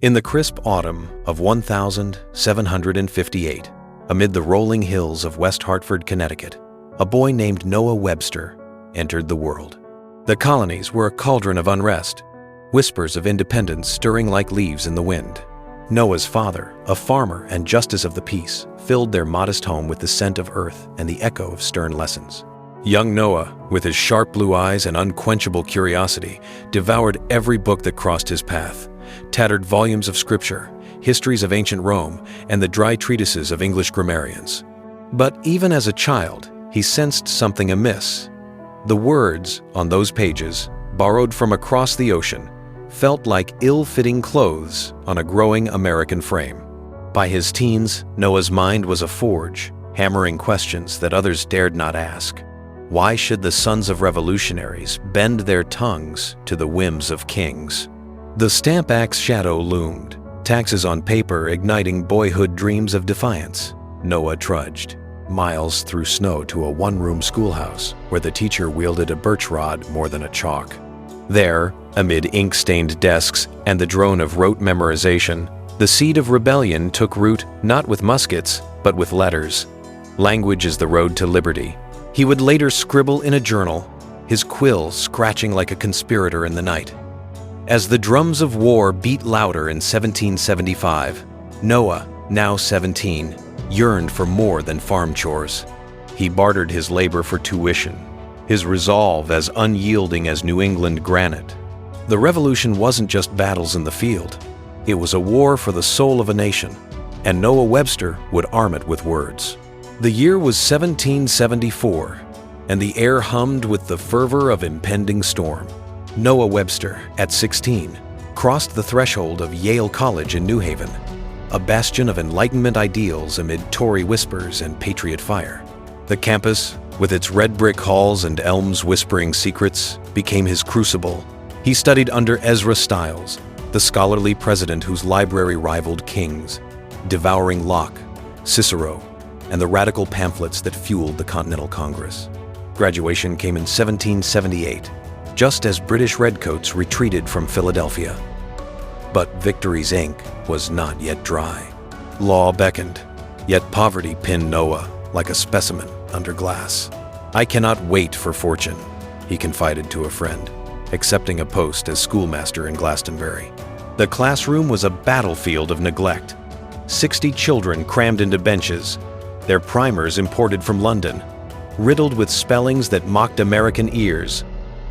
In the crisp autumn of 1758, amid the rolling hills of West Hartford, Connecticut, a boy named Noah Webster entered the world. The colonies were a cauldron of unrest, whispers of independence stirring like leaves in the wind. Noah's father, a farmer and justice of the peace, filled their modest home with the scent of earth and the echo of stern lessons. Young Noah, with his sharp blue eyes and unquenchable curiosity, devoured every book that crossed his path, tattered volumes of scripture, histories of ancient Rome, and the dry treatises of English grammarians. But even as a child, he sensed something amiss. The words on those pages, borrowed from across the ocean, felt like ill-fitting clothes on a growing American frame. By his teens, Noah's mind was a forge, hammering questions that others dared not ask. Why should the sons of revolutionaries bend their tongues to the whims of kings? The Stamp Act's shadow loomed, taxes on paper igniting boyhood dreams of defiance. Noah trudged, miles through snow to a one-room schoolhouse where the teacher wielded a birch rod more than a chalk. There, amid ink-stained desks and the drone of rote memorization, the seed of rebellion took root not with muskets, but with letters. Language is the road to liberty. He would later scribble in a journal, his quill scratching like a conspirator in the night. As the drums of war beat louder in 1775, Noah, now 17, yearned for more than farm chores. He bartered his labor for tuition, his resolve as unyielding as New England granite. The revolution wasn't just battles in the field. It was a war for the soul of a nation, and Noah Webster would arm it with words. The year was 1774, and the air hummed with the fervor of impending storm. Noah Webster, at 16, crossed the threshold of Yale College in New Haven, a bastion of Enlightenment ideals amid Tory whispers and patriot fire. The campus, with its red brick halls and elms whispering secrets, became his crucible. He studied under Ezra Stiles, the scholarly president whose library rivaled King's, devouring Locke, Cicero, and the radical pamphlets that fueled the Continental Congress. Graduation came in 1778, just as British redcoats retreated from Philadelphia. But victory's ink was not yet dry. Law beckoned, yet poverty pinned Noah like a specimen under glass. "I cannot wait for fortune," he confided to a friend, accepting a post as schoolmaster in Glastonbury. The classroom was a battlefield of neglect. 60 children crammed into benches, their primers imported from London, riddled with spellings that mocked American ears.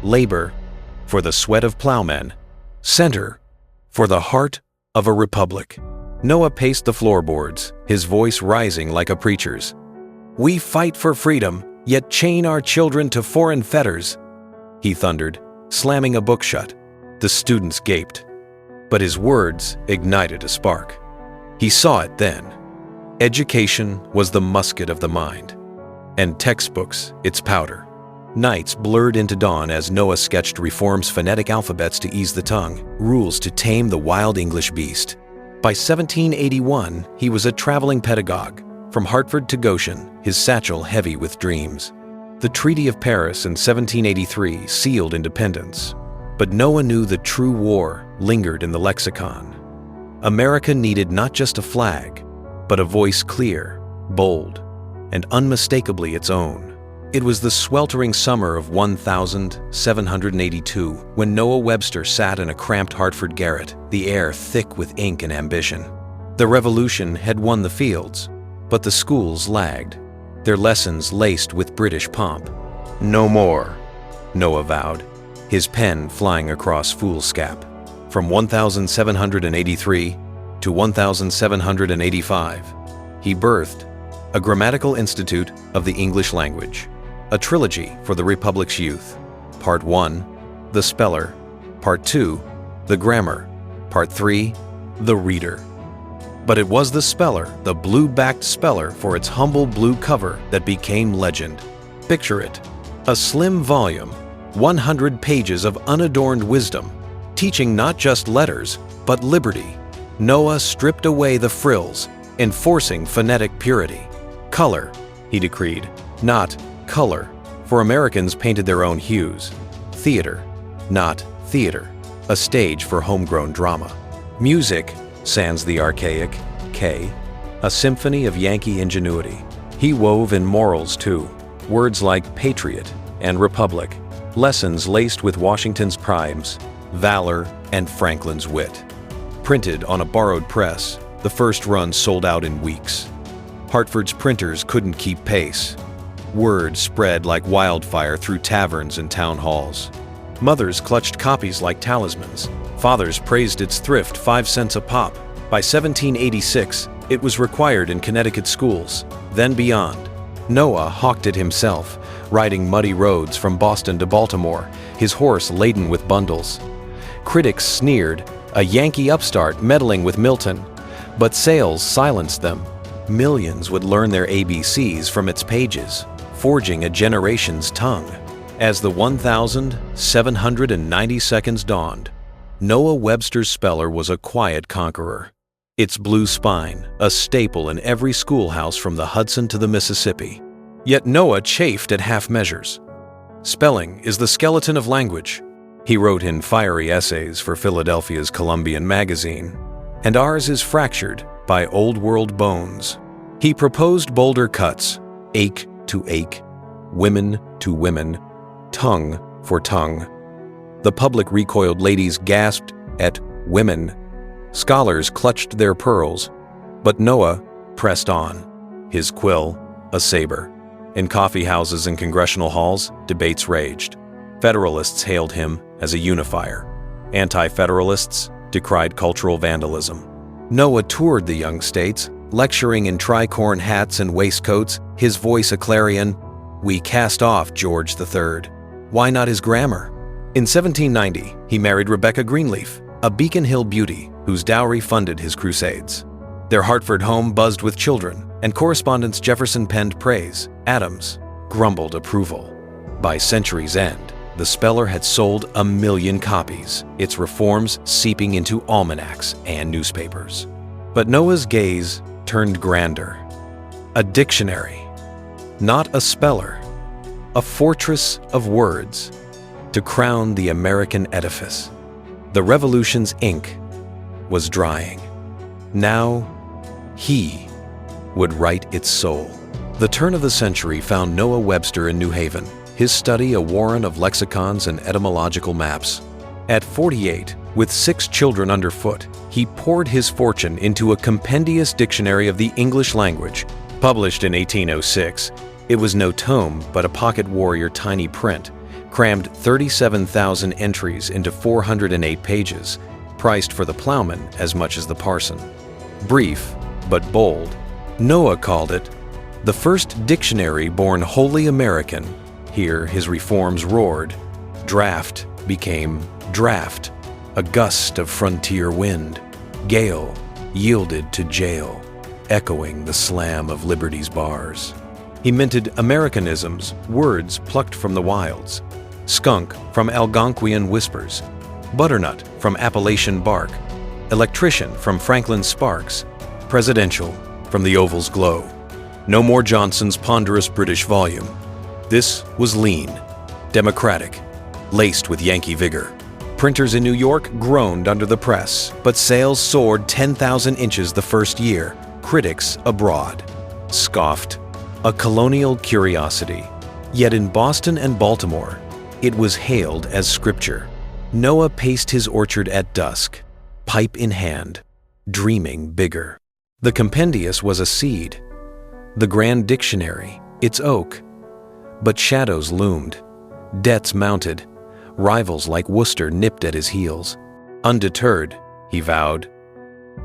Labor for the sweat of plowmen, center for the heart of a republic. Noah paced the floorboards, his voice rising like a preacher's. "We fight for freedom, yet chain our children to foreign fetters," he thundered, slamming a book shut. The students gaped, but his words ignited a spark. He saw it then. Education was the musket of the mind, and textbooks its powder. Nights blurred into dawn as Noah sketched reform's phonetic alphabets to ease the tongue, rules to tame the wild English beast. By 1781, he was a traveling pedagogue, from Hartford to Goshen, his satchel heavy with dreams. The Treaty of Paris in 1783 sealed independence, but Noah knew the true war lingered in the lexicon. America needed not just a flag, but a voice clear, bold, and unmistakably its own. It was the sweltering summer of 1782 when Noah Webster sat in a cramped Hartford garret, the air thick with ink and ambition. The revolution had won the fields, but the schools lagged, their lessons laced with British pomp. "No more," Noah vowed, his pen flying across foolscap. From 1783 to 1785, he birthed a grammatical institute of the English language, a trilogy for the Republic's youth. Part 1, the speller. Part 2, the grammar. Part 3, the reader. But it was the speller, the blue-backed speller for its humble blue cover, that became legend. Picture it, a slim volume, 100 pages of unadorned wisdom, teaching not just letters, but liberty. Noah stripped away the frills, enforcing phonetic purity. Color, he decreed, not color, for Americans painted their own hues. Theater, not theater, a stage for homegrown drama. Music, sans the archaic K, a symphony of Yankee ingenuity. He wove in morals too, words like patriot and republic, lessons laced with Washington's primes, valor, and Franklin's wit. Printed on a borrowed press, the first run sold out in weeks. Hartford's printers couldn't keep pace. Word spread like wildfire through taverns and town halls. Mothers clutched copies like talismans. Fathers praised its thrift, 5 cents a pop. By 1786, it was required in Connecticut schools, then beyond. Noah hawked it himself, riding muddy roads from Boston to Baltimore, his horse laden with bundles. Critics sneered, a Yankee upstart meddling with Milton, but sales silenced them. Millions would learn their ABCs from its pages, forging a generation's tongue. As the 1,790 seconds dawned, Noah Webster's speller was a quiet conqueror. Its blue spine, a staple in every schoolhouse from the Hudson to the Mississippi. Yet Noah chafed at half measures. Spelling is the skeleton of language, he wrote in fiery essays for Philadelphia's Columbian magazine, and ours is fractured by old world bones. He proposed bolder cuts, ache to ache, women to women, tongue for tongue. The public recoiled, ladies gasped at women. Scholars clutched their pearls, but Noah pressed on, his quill a saber. In coffee houses and congressional halls, debates raged. Federalists hailed him as a unifier. Anti-Federalists decried cultural vandalism. Noah toured the young states, lecturing in tricorn hats and waistcoats, his voice a clarion. We cast off George III. Why not his grammar? In 1790, he married Rebecca Greenleaf, a Beacon Hill beauty whose dowry funded his crusades. Their Hartford home buzzed with children, and correspondents Jefferson penned praise, Adams grumbled approval. By century's end, the speller had sold 1 million copies, its reforms seeping into almanacs and newspapers. But Noah's gaze turned grander. A dictionary, not a speller, a fortress of words to crown the American edifice. The Revolution's ink was drying. Now, he would write its soul. The turn of the century found Noah Webster in New Haven, his study a warren of lexicons and etymological maps. At 48, with 6 children underfoot, he poured his fortune into a compendious dictionary of the English language. Published in 1806, it was no tome but a pocket warrior tiny print, crammed 37,000 entries into 408 pages, priced for the plowman as much as the parson. Brief, but bold, Noah called it the first dictionary born wholly American. Here his reforms roared. Draft became draft, a gust of frontier wind. Gale yielded to jail, echoing the slam of liberty's bars. He minted Americanisms, words plucked from the wilds. Skunk from Algonquian whispers, butternut from Appalachian bark, electrician from Franklin's sparks, presidential from the oval's glow. No more Johnson's ponderous British volume. This was lean, democratic, laced with Yankee vigor. Printers in New York groaned under the press, but sales soared 10,000 inches the first year. Critics abroad scoffed. A colonial curiosity. Yet in Boston and Baltimore, it was hailed as scripture. Noah paced his orchard at dusk, pipe in hand, dreaming bigger. The compendious was a seed, the grand dictionary, its oak. But shadows loomed, debts mounted, rivals like Worcester nipped at his heels. Undeterred, he vowed,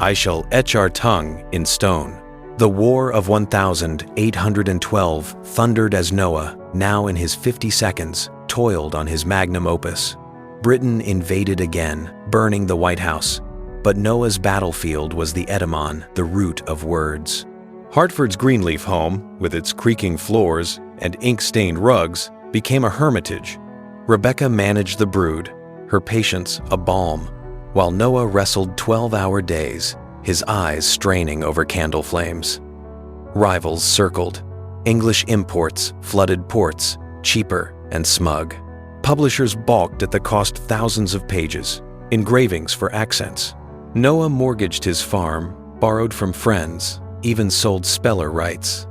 I shall etch our tongue in stone. The War of 1812 thundered as Noah, now in his 50 seconds, toiled on his magnum opus. Britain invaded again, burning the White House. But Noah's battlefield was the etymon, the root of words. Hartford's Greenleaf home, with its creaking floors and ink-stained rugs, became a hermitage. Rebecca managed the brood, her patience a balm, while Noah wrestled 12-hour days, his eyes straining over candle flames. Rivals circled. English imports flooded ports, cheaper and smug. Publishers balked at the cost thousands of pages, engravings for accents. Noah mortgaged his farm, borrowed from friends, even sold speller rights.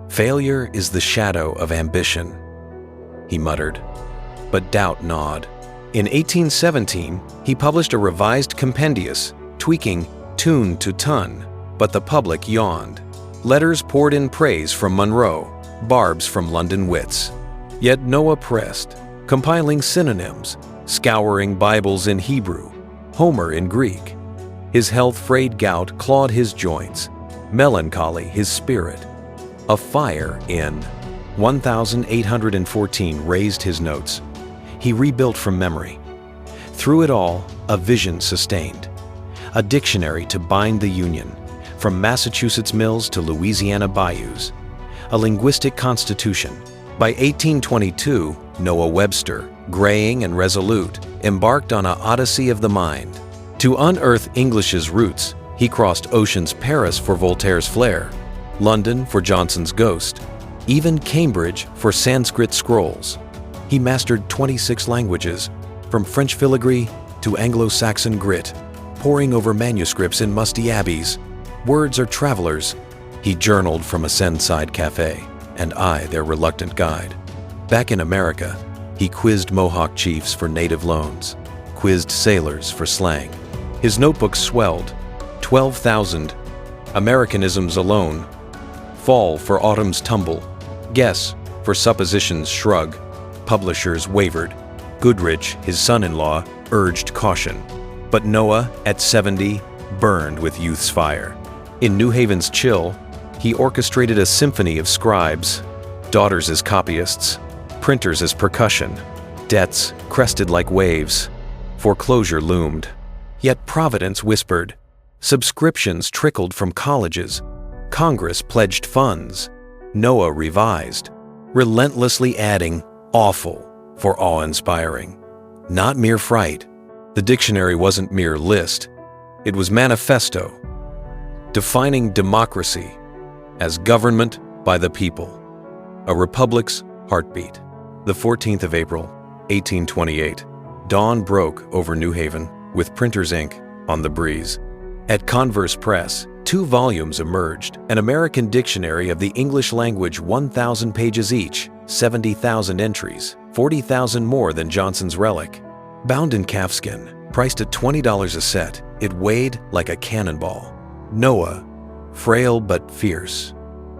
"Failure is the shadow of ambition," he muttered, but doubt gnawed. In 1817, he published a revised compendius, tweaking tune to ton, but the public yawned. Letters poured in praise from Monroe, barbs from London wits. Yet Noah pressed, compiling synonyms, scouring Bibles in Hebrew, Homer in Greek. His health frayed gout clawed his joints, melancholy his spirit. A fire in 1814 raised his notes. He rebuilt from memory. Through it all, a vision sustained. A dictionary to bind the Union, from Massachusetts mills to Louisiana bayous. A linguistic constitution. By 1822, Noah Webster, graying and resolute, embarked on an odyssey of the mind. To unearth English's roots, he crossed oceans Paris for Voltaire's flair, London for Johnson's ghost, even Cambridge for Sanskrit scrolls. He mastered 26 languages, from French filigree to Anglo-Saxon grit, poring over manuscripts in musty abbeys. Words are travelers. He journaled from a Senside cafe, and I their reluctant guide. Back in America, he quizzed Mohawk chiefs for native loans, quizzed sailors for slang. His notebooks swelled, 12,000, Americanisms alone, fall for autumn's tumble, guess for suppositions shrug. Publishers wavered. Goodrich, his son-in-law, urged caution. But Noah, at 70, burned with youth's fire. In New Haven's chill, he orchestrated a symphony of scribes, daughters as copyists, printers as percussion. Debts crested like waves. Foreclosure loomed. Yet Providence whispered. Subscriptions trickled from colleges. Congress pledged funds. Noah revised, relentlessly adding awful for awe-inspiring. Not mere fright. The dictionary wasn't mere list. It was manifesto, defining democracy as government by the people, a republic's heartbeat. The 14th of April, 1828, dawn broke over New Haven with printer's ink on the breeze. At Converse Press, 2 volumes emerged, an American dictionary of the English language, 1,000 pages each, 70,000 entries, 40,000 more than Johnson's relic. Bound in calfskin, priced at $20 a set, it weighed like a cannonball. Noah, frail but fierce,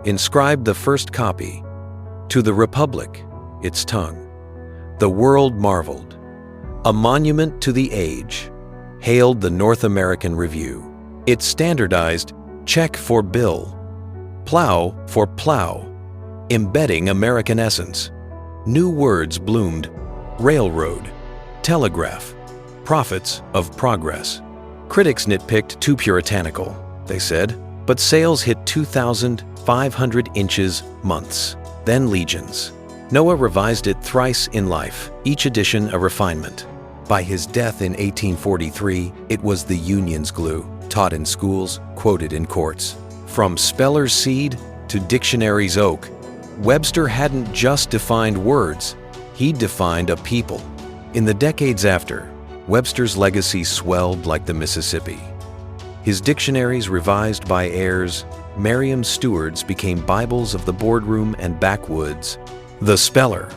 inscribed the first copy, "To the Republic, its tongue." The world marveled. A monument to the age, hailed the North American Review. It standardized check for bill, plow for plow, embedding American essence. New words bloomed: railroad, telegraph, prophets of progress. Critics nitpicked too puritanical, they said, but sales hit 2,500 inches months, then legions. Noah revised it thrice in life, each edition a refinement. By his death in 1843, it was the Union's glue, taught in schools, quoted in courts. From speller's seed to dictionary's oak, Webster hadn't just defined words, he defined a people. In the decades after, Webster's legacy swelled like the Mississippi. His dictionaries, revised by heirs, Merriam-Stewards, became Bibles of the boardroom and backwoods. The Speller,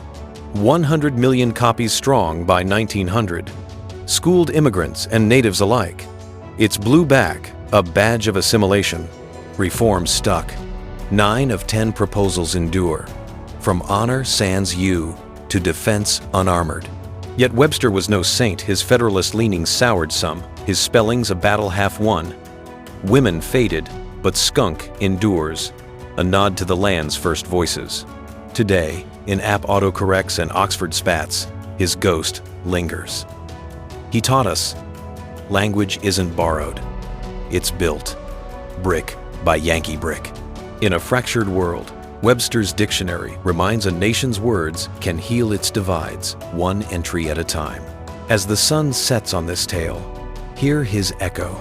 100 million copies strong by 1900, schooled immigrants and natives alike. Its blue back, a badge of assimilation. Reform stuck. 9 of 10 proposals endure. From honor sans you to defense unarmored. Yet Webster was no saint. His Federalist leanings soured some, his spellings a battle half won. Women faded, but skunk endures, a nod to the land's first voices. Today, in app autocorrects and Oxford spats, his ghost lingers. He taught us, language isn't borrowed, it's built, brick by Yankee brick. In a fractured world, Webster's dictionary reminds a nation's words can heal its divides, one entry at a time. As the sun sets on this tale, hear his echo.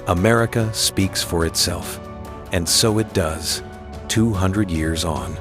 America speaks for itself, and so it does, 200 years on.